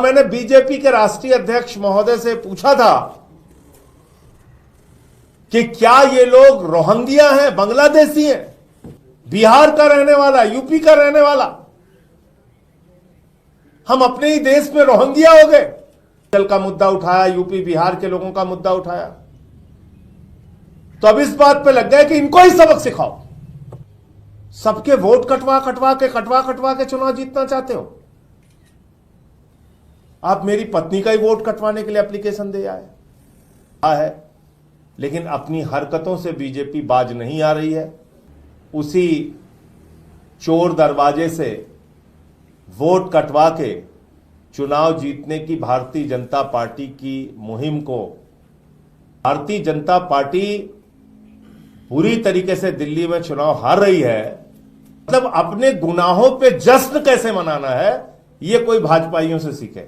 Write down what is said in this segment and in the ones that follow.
मैंने बीजेपी के राष्ट्रीय अध्यक्ष महोदय से पूछा था कि क्या ये लोग रोहिंग्या हैं, बांग्लादेशी हैं, बिहार का रहने वाला, यूपी का रहने वाला, हम अपने ही देश में रोहिंग्या हो गए। जल का मुद्दा उठाया, यूपी बिहार के लोगों का मुद्दा उठाया, तो अब इस बात पे लग गए कि इनको ही सबक सिखाओ। सबके वोट कटवा कटवा के चुनाव जीतना चाहते हो। आप मेरी पत्नी का ही वोट कटवाने के लिए एप्लीकेशन दे आए है, लेकिन अपनी हरकतों से बीजेपी बाज नहीं आ रही है। उसी चोर दरवाजे से वोट कटवा के चुनाव जीतने की भारतीय जनता पार्टी की मुहिम को भारतीय जनता पार्टी पूरी तरीके से दिल्ली में चुनाव हार रही है। मतलब अपने गुनाहों पे जश्न कैसे मनाना है, यह कोई भाजपाइयों से सीखे,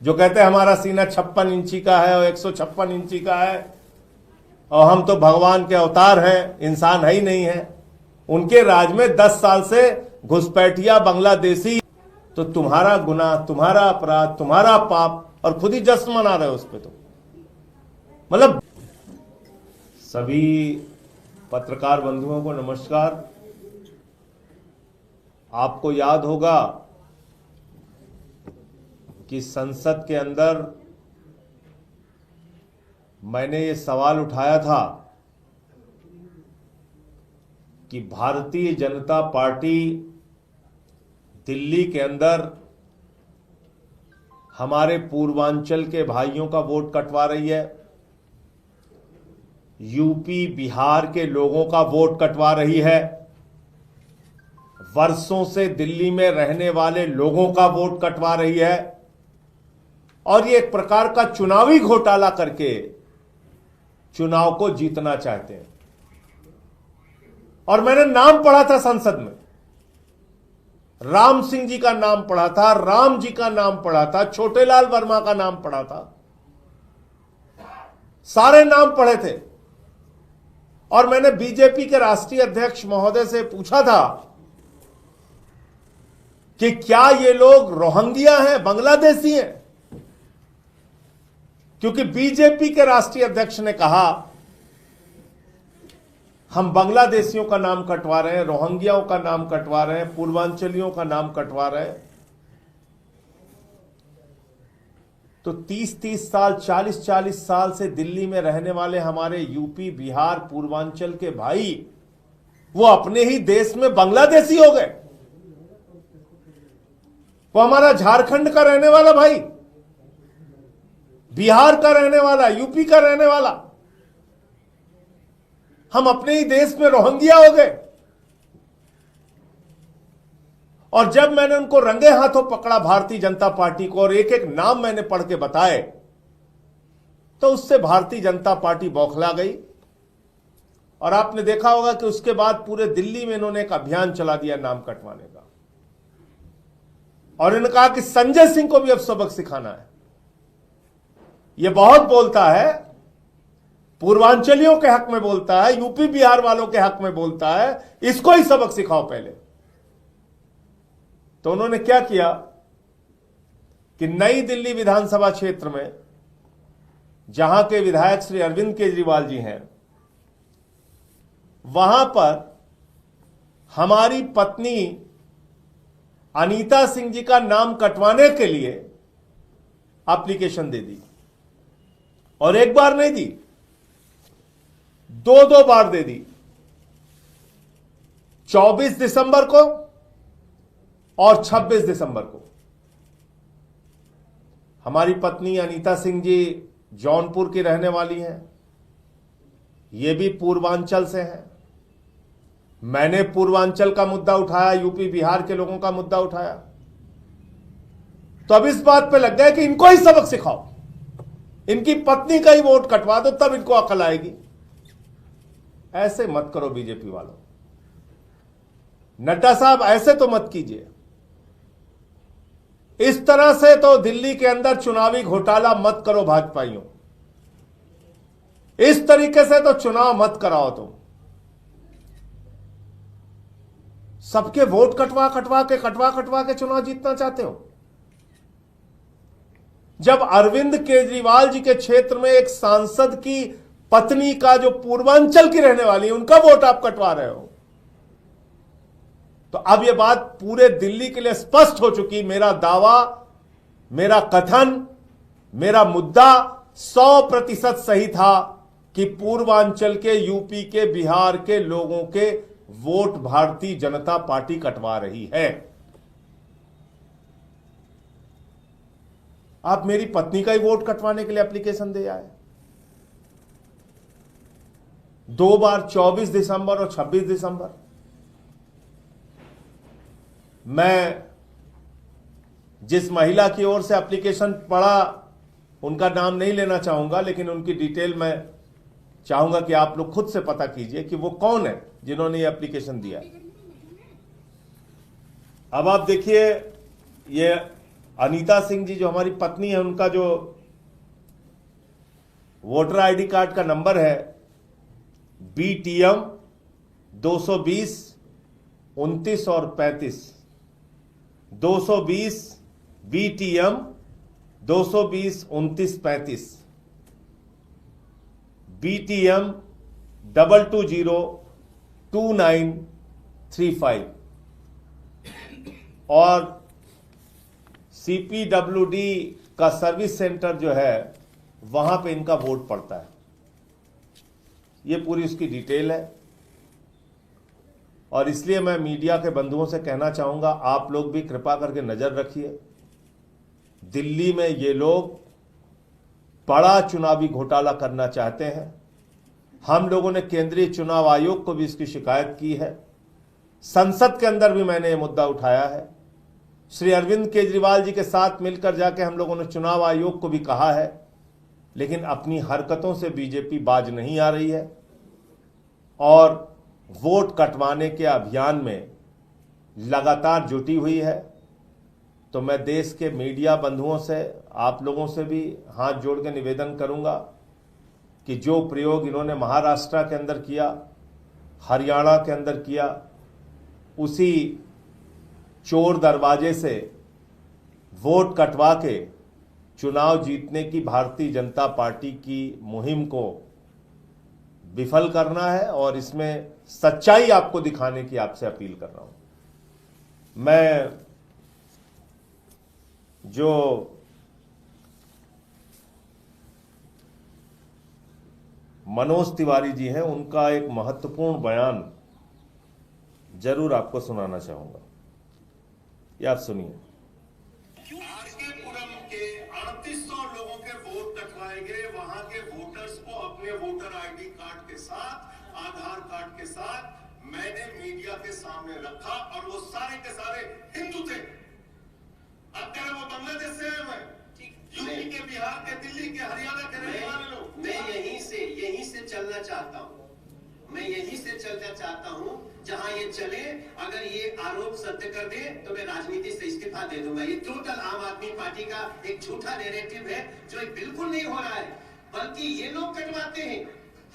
जो कहते हैं हमारा सीना 56 इंची का है और 156 इंची का है और हम तो भगवान के अवतार हैं, इंसान है ही नहीं है। उनके राज में 10 साल से घुसपैठिया बांग्लादेशी, तो तुम्हारा गुनाह, तुम्हारा अपराध, तुम्हारा पाप, और खुद ही जश्न मना रहे हो उस पर। तो मतलब सभी पत्रकार बंधुओं को नमस्कार। आपको याद होगा कि संसद के अंदर मैंने ये सवाल उठाया था कि भारतीय जनता पार्टी दिल्ली के अंदर हमारे पूर्वांचल के भाइयों का वोट कटवा रही है, यूपी बिहार के लोगों का वोट कटवा रही है, वर्षों से दिल्ली में रहने वाले लोगों का वोट कटवा रही है, और ये एक प्रकार का चुनावी घोटाला करके चुनाव को जीतना चाहते हैं। और मैंने नाम पढ़ा था संसद में, राम सिंह जी का नाम पढ़ा था, राम जी का नाम पढ़ा था, छोटेलाल वर्मा का नाम पढ़ा था, सारे नाम पढ़े थे। और मैंने बीजेपी के राष्ट्रीय अध्यक्ष महोदय से पूछा था कि क्या ये लोग रोहिंग्या हैं, बांग्लादेशी हैं, क्योंकि बीजेपी के राष्ट्रीय अध्यक्ष ने कहा हम बांग्लादेशियों का नाम कटवा रहे हैं, रोहिंग्याओं का नाम कटवा रहे हैं, पूर्वांचलियों का नाम कटवा रहे हैं। तो 30-30 साल, 40-40 साल से दिल्ली में रहने वाले हमारे यूपी बिहार पूर्वांचल के भाई, वो अपने ही देश में बांग्लादेशी हो गए। वो हमारा झारखंड का रहने वाला भाई, बिहार का रहने वाला, यूपी का रहने वाला, हम अपने ही देश में रोहिंग्या हो गए। और जब मैंने उनको रंगे हाथों पकड़ा भारतीय जनता पार्टी को, और एक एक नाम मैंने पढ़ के बताए, तो उससे भारतीय जनता पार्टी बौखला गई। और आपने देखा होगा कि उसके बाद पूरे दिल्ली में इन्होंने एक अभियान चला दिया नाम कटवाने का, और इन्होंने कहा कि संजय सिंह को भी अब सबक सिखाना है। यह बहुत बोलता है, पूर्वांचलियों के हक में बोलता है, यूपी बिहार वालों के हक में बोलता है, इसको ही सबक सिखाओ पहले। तो उन्होंने क्या किया कि नई दिल्ली विधानसभा क्षेत्र में, जहां के विधायक श्री अरविंद केजरीवाल जी हैं, वहां पर हमारी पत्नी अनीता सिंह जी का नाम कटवाने के लिए एप्लीकेशन दे दी, और एक बार नहीं दी, 2 बार दे दी। 24 दिसंबर को और 26 दिसंबर को। हमारी पत्नी अनीता सिंह जी जौनपुर की रहने वाली हैं, ये भी पूर्वांचल से हैं। मैंने पूर्वांचल का मुद्दा उठाया, यूपी बिहार के लोगों का मुद्दा उठाया, तो अब इस बात पे लग गए कि इनको ही सबक सिखाओ, इनकी पत्नी का ही वोट कटवा दो, तब इनको अकल आएगी। ऐसे मत करो बीजेपी वालों, नड्डा साहब, ऐसे तो मत कीजिए। इस तरह से तो दिल्ली के अंदर चुनावी घोटाला मत करो भाजपाइयों, इस तरीके से तो चुनाव मत कराओ तुम। सबके वोट कटवा के चुनाव जीतना चाहते हो। जब अरविंद केजरीवाल जी के क्षेत्र में एक सांसद की पत्नी का जो पूर्वांचल की रहने वाली है उनका वोट आप कटवा रहे हो। तो अब यह बात पूरे दिल्ली के लिए स्पष्ट हो चुकी, मेरा दावा, मेरा कथन, मेरा मुद्दा 100% सही था कि पूर्वांचल के, यूपी के, बिहार के लोगों के वोट भारतीय जनता पार्टी कटवा रही है। आप मेरी पत्नी का ही वोट कटवाने के लिए एप्लीकेशन दे आए। 2 बार 24 दिसंबर और 26 दिसंबर। मैं जिस महिला की ओर से एप्लीकेशन पढ़ा उनका नाम नहीं लेना चाहूंगा, लेकिन उनकी डिटेल मैं चाहूंगा कि आप लोग खुद से पता कीजिए कि वो कौन है जिन्होंने ये एप्लीकेशन दिया। अब आप देखिए, ये अनीता सिंह जी जो हमारी पत्नी है, उनका जो वोटर आईडी कार्ड का नंबर है BTM 220 29 और 35, 220 BTM 220 29 35, BTM 220 2935 और CPWD का सर्विस सेंटर जो है वहां पे इनका वोट पड़ता है। ये पूरी उसकी डिटेल है। और इसलिए मैं मीडिया के बंधुओं से कहना चाहूंगा, आप लोग भी कृपा करके नजर रखिए। दिल्ली में ये लोग बड़ा चुनावी घोटाला करना चाहते हैं। हम लोगों ने केंद्रीय चुनाव आयोग को भी इसकी शिकायत की है। संसद के अंदर भी मैंने ये मुद्दा उठाया है। श्री अरविंद केजरीवाल जी के साथ मिलकर जाके हम लोगों ने चुनाव आयोग को भी कहा है, लेकिन अपनी हरकतों से बीजेपी बाज नहीं आ रही है और वोट कटवाने के अभियान में लगातार जुटी हुई है। तो मैं देश के मीडिया बंधुओं से, आप लोगों से भी हाथ जोड़ के निवेदन करूंगा कि जो प्रयोग इन्होंने महाराष्ट्र के अंदर किया, हरियाणा के अंदर किया, उसी चोर दरवाजे से वोट कटवा के चुनाव जीतने की भारतीय जनता पार्टी की मुहिम को विफल करना है और इसमें सच्चाई आपको दिखाने की आपसे अपील कर रहा हूं। मैं जो मनोज तिवारी जी हैं उनका एक महत्वपूर्ण बयान जरूर आपको सुनाना चाहूंगा। ये आप सुनिए। आरकेपुरम के 3800 लोगों के वोट कटवाए गए। वहां के वोटर्स को अपने वोटर आईडी कार्ड के साथ, आधार कार्ड के साथ मैंने मीडिया के सामने रखा और वो सारे के सारे हिंदू थे। अब कह रहे वो बांग्लादेश से हैं, यूपी के, बिहार के, दिल्ली के, हरियाणा के रहने वाले लोग। मैं यहीं से चलना चाहता हूँ। मैं यहीं से चलना चाहता हूँ जहां ये चले। अगर ये आरोप सत्य कर दे तो मैं राजनीति से इस्तीफा दे दूंगा। ये टोटल आम आदमी पार्टी का एक झूठा नैरेटिव है जो बिल्कुल नहीं हो रहा है, बल्कि ये लोग कटवाते हैं।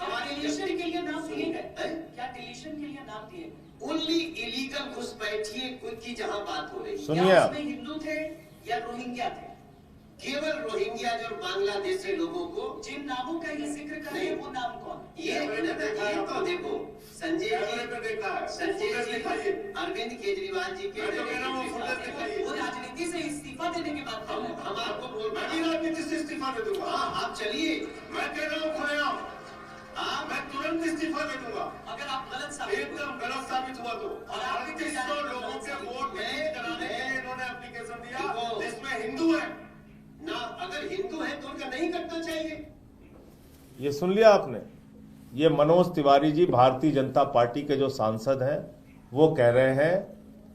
हमारे डिलीशन के लिए नाम दिए गए, क्या डिलीशन के लिए नाम दिए? ओनली इलीगल घुसपैठिए की जहां बात हो रही है। सुनिए, क्या उसमें हिंदू थे या रोहिंग्या थे? केवल रोहिंग्या और बांग्लादेशी लोगों को जिन नामों का ये जिक्र कर रहे हैं वो नाम कौन? ये तो देखो संजय जी अरविंद केजरीवाल जी के वो राजनीति से इस्तीफा देने के बाद हम आपको बोल राजनीति से इस्तीफा दे दूंगा। आप चलिए, मैं कह रहा हूँ खुलेआम, मैं तुरंत इस्तीफा दे दूंगा अगर आप एकदम गलत साबित हुआ तो। और 3800 लोगों के वोट कराने के लिए इन्होंने एप्लीकेशन दिया जिसमें हिंदू है ना। अगर हिंदू है तो उनका नहीं करना चाहिए। ये सुन लिया आपने। ये मनोज तिवारी जी भारतीय जनता पार्टी के जो सांसद हैं वो कह रहे हैं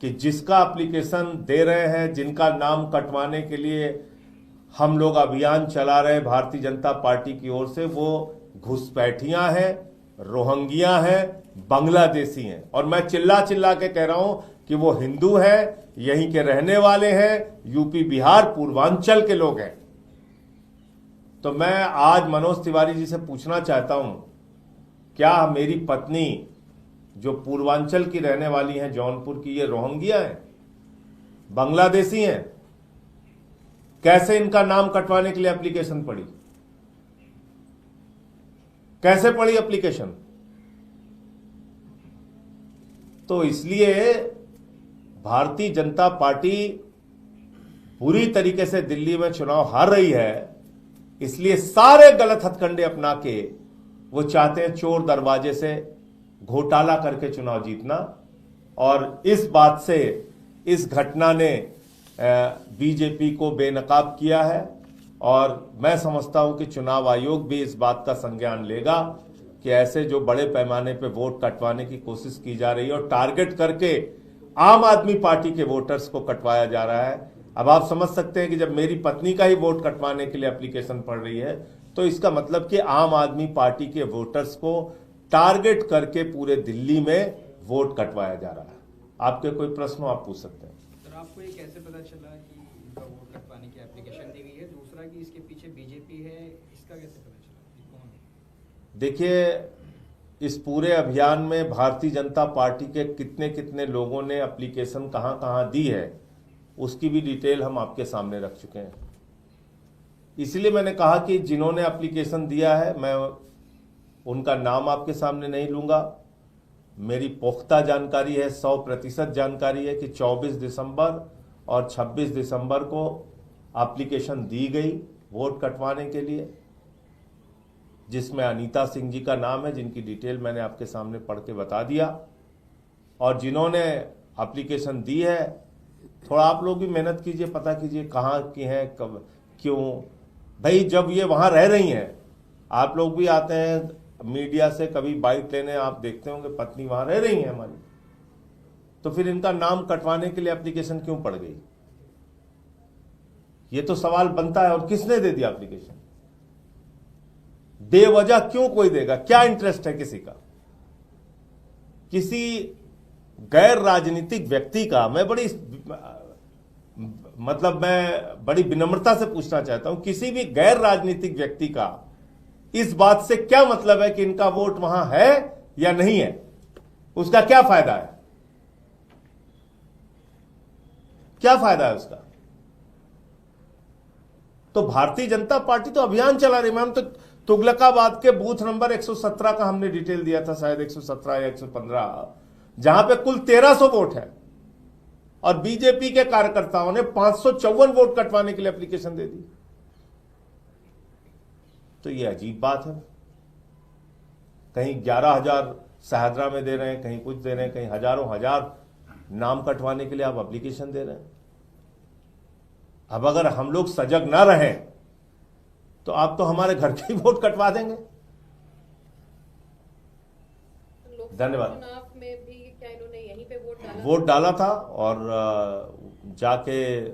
कि जिसका एप्लीकेशन दे रहे हैं, जिनका नाम कटवाने के लिए हम लोग अभियान चला रहे हैं भारतीय जनता पार्टी की ओर से, वो घुसपैठियां हैं, रोहिंग्या हैं, बांग्लादेशी हैं। और मैं चिल्ला चिल्ला के कह रहा हूं कि वो हिंदू हैं, यहीं के रहने वाले हैं, यूपी बिहार पूर्वांचल के लोग हैं। तो मैं आज मनोज तिवारी जी से पूछना चाहता हूं, क्या मेरी पत्नी जो पूर्वांचल की रहने वाली हैं, जौनपुर की, ये रोहिंग्या हैं, बांग्लादेशी हैं? कैसे इनका नाम कटवाने के लिए एप्लीकेशन पड़ी, कैसे पड़ी एप्लीकेशन? तो इसलिए भारतीय जनता पार्टी पूरी तरीके से दिल्ली में चुनाव हार रही है, इसलिए सारे गलत हथकंडे अपना के वो चाहते हैं चोर दरवाजे से घोटाला करके चुनाव जीतना। और इस बात से इस घटना ने बीजेपी को बेनकाब किया है और मैं समझता हूं कि चुनाव आयोग भी इस बात का संज्ञान लेगा कि ऐसे जो बड़े पैमाने पे वोट कटवाने की कोशिश की जा रही है और टारगेट करके आम आदमी पार्टी के वोटर्स को कटवाया जा रहा है। अब आप समझ सकते हैं कि जब मेरी पत्नी का ही वोट कटवाने के लिए एप्लीकेशन पड़ रही है तो इसका मतलब कि आम आदमी पार्टी के वोटर्स को टारगेट करके पूरे दिल्ली में वोट कटवाया जा रहा है। आपके कोई प्रश्न हो आप पूछ सकते हैं। सर, आपको ये कैसे पता चला कि इनका वोट कटवाने की एप्लीकेशन दी गई है? दूसरा कि इसके पीछे बीजेपी है, इसका कैसे पता चला कि कौन है? देखिए, इस पूरे अभियान में भारतीय जनता पार्टी के कितने कितने लोगों ने एप्लीकेशन कहां कहां दी है उसकी भी डिटेल हम आपके सामने रख चुके हैं। इसलिए मैंने कहा कि जिन्होंने एप्लीकेशन दिया है मैं उनका नाम आपके सामने नहीं लूंगा। मेरी पुख्ता जानकारी है, 100% जानकारी है कि 24 दिसंबर और 26 दिसंबर को एप्लीकेशन दी गई वोट कटवाने के लिए, जिसमें अनीता सिंह जी का नाम है, जिनकी डिटेल मैंने आपके सामने पढ़ के बता दिया। और जिन्होंने एप्लीकेशन दी है, थोड़ा आप लोग भी मेहनत कीजिए, पता कीजिए कहाँ की हैं, कब, क्यों। भाई जब ये वहां रह रही हैं, आप लोग भी आते हैं मीडिया से कभी बाइट लेने, आप देखते होंगे पत्नी वहां रह रही है हमारी, तो फिर इनका नाम कटवाने के लिए एप्लीकेशन क्यों पड़ गई? ये तो सवाल बनता है। और किसने दे दिया एप्लीकेशन? बेवजह क्यों कोई देगा? क्या इंटरेस्ट है किसी का? किसी गैर राजनीतिक व्यक्ति का मैं बड़ी विनम्रता से पूछना चाहता हूं, किसी भी गैर राजनीतिक व्यक्ति का इस बात से क्या मतलब है कि इनका वोट वहां है या नहीं है? उसका क्या फायदा है? क्या फायदा है उसका? तो भारतीय जनता पार्टी तो अभियान चला रही है। मैम, तो तुगलकाबाद के बूथ नंबर 117 का हमने डिटेल दिया था, शायद 117 या 115, जहां पे कुल 1300 वोट है और बीजेपी के कार्यकर्ताओं ने 554 वोट कटवाने के लिए एप्लीकेशन दे दी। तो ये अजीब बात है। कहीं 11,000 शाहदरा में दे रहे हैं, कहीं कुछ दे रहे हैं, कहीं हजारों हजार नाम कटवाने के लिए आप एप्लीकेशन दे रहे हैं। अब अगर हम लोग सजग ना रहें तो आप तो हमारे घर के ही वोट कटवा देंगे। धन्यवाद। चुनाव में भी क्या इन्होंने यहीं पे वोट डाला था और जाके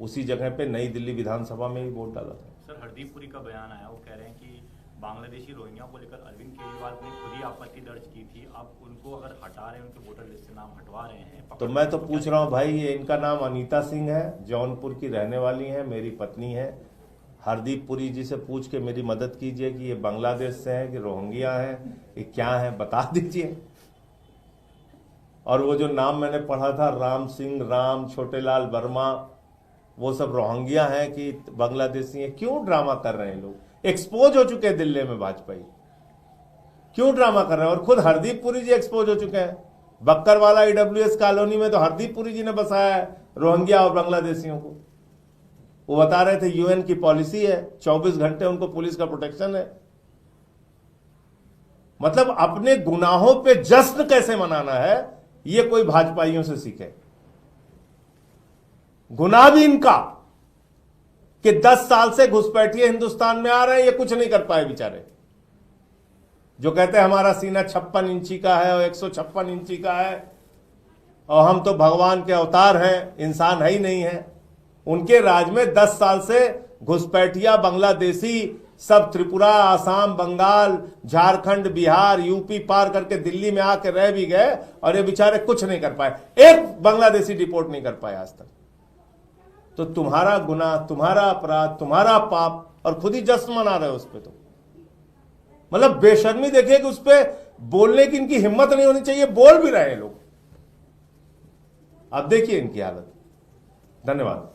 उसी जगह पे नई दिल्ली विधानसभा में ही वोट डाला था। सर, हरदीप पुरी का बयान आया, वो कह रहे हैं कि बांग्लादेशी रोहिंग्या को लेकर अरविंद केजरीवाल ने खुद ही आपत्ति दर्ज की थी, आप उनको अगर हटा रहे हैं, उनके वोटर लिस्ट से नाम हटवा रहे हैं, तो मैं तो पूछ रहा हूं भाई, ये इनका नाम अनीता सिंह है, जौनपुर की रहने वाली है, मेरी पत्नी है। हरदीप पुरी जी से पूछ के मेरी मदद कीजिए कि ये बांग्लादेश से है कि रोहिंग्या है, ये क्या है, बता दीजिए। और वो जो नाम मैंने पढ़ा था, राम सिंह, राम, छोटेलाल वर्मा, वो सब रोहिंग्या हैं कि बांग्लादेशी हैं? क्यों ड्रामा कर रहे हैं लोग? एक्सपोज हो चुके हैं दिल्ली में वाजपेयी, क्यों ड्रामा कर रहे हैं? और खुद हरदीप पुरी जी एक्सपोज हो चुके हैं। बक्करवाला ईडब्ल्यूएस कॉलोनी में तो हरदीप पुरी जी ने बसाया है रोहिंग्या और बांग्लादेशियों को। वो बता रहे थे यूएन की पॉलिसी है, 24 घंटे उनको पुलिस का प्रोटेक्शन है। मतलब अपने गुनाहों पे जश्न कैसे मनाना है, ये कोई भाजपाइयों से सीखे। गुनाह भी इनका कि 10 साल से घुसपैठिए हिंदुस्तान में आ रहे हैं, ये कुछ नहीं कर पाए बेचारे। जो कहते हैं हमारा सीना 56 इंची का है और 156 इंची का है और हम तो भगवान के अवतार हैं, इंसान है ही नहीं है। उनके राज में 10 साल से घुसपैठिया बांग्लादेशी सब त्रिपुरा, आसाम, बंगाल, झारखंड, बिहार, यूपी पार करके दिल्ली में आके रह भी गए और ये बेचारे कुछ नहीं कर पाए। एक बांग्लादेशी डिपोर्ट नहीं कर पाए आज तक। तो तुम्हारा गुनाह, तुम्हारा अपराध, तुम्हारा पाप, और खुद ही जश्न मना रहे हो उस पर। तो मतलब बेशर्मी देखिए कि उस पर बोलने की इनकी हिम्मत नहीं होनी चाहिए, बोल भी रहे हैं लोग। अब देखिए इनकी हालत। धन्यवाद।